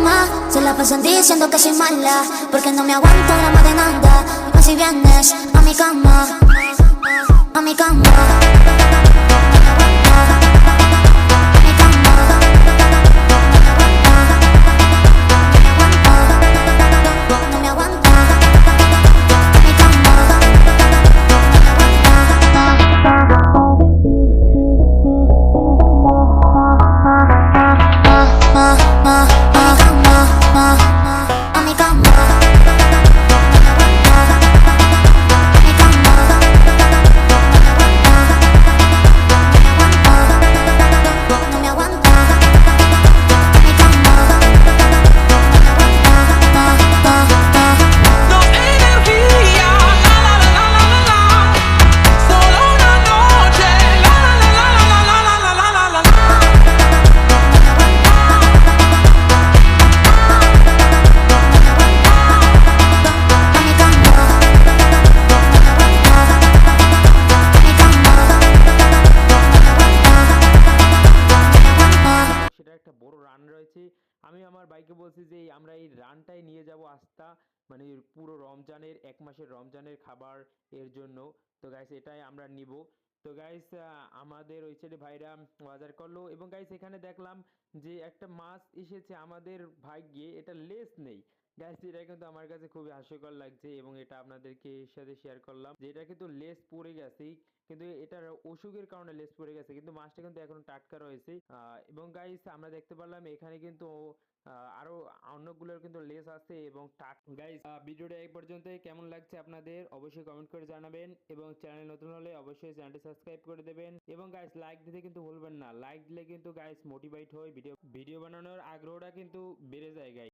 mamá se la pasan diciendo que soy mala, porque no me aguanto la más de nada. Dime si vienes a mi cama, a mi cama. একটা বড় run রয়েছে। আমি আমার ভাইকে বলছি যে আমরা এই রানটাই নিয়ে যাব আস্থা, মানে পুরো রমজানের 1 মাসের রমজানের খাবার এর জন্য। তো গাইস এটাই আমরা নিব। তো গাইস আমাদের ওই সাইডে ভাইরা বাজার করলো এবং গাইস এখানে দেখলাম যে একটা মাছ এসেছে আমাদের ভাগ্যে, এটা লেস নেই। গাইস এটা কিন্তু আমার কাছে খুবই হাস্যকর লাগছে এবং এটা আপনাদেরকে সাথে শেয়ার করলাম যে এটা কিন্তু লেস পড়ে গেছে, কিন্তু এটার অসুখের কারণে লেস পড়ে গেছে, কিন্তু মাছটা কিন্তু এখনো টাটকা রয়েছে। এবং গাইস আমরা দেখতে পারলাম এখানে কিন্তু আরো অন্যগুলোর কিন্তু লেস আছে এবং গাইস ভিডিওটা এই পর্যন্তই। কেমন লাগছে আপনাদের অবশ্যই কমেন্ট করে জানাবেন এবং চ্যানেল নতুন হলে অবশ্যই চ্যানেলটি সাবস্ক্রাইব করে দেবেন এবং গাইস লাইক দিতে কিন্তু ভুলবেন না। লাইক দিলে কিন্তু গাইস মোটিভেট হয়, ভিডিও বানানোর আগ্রহটা কিন্তু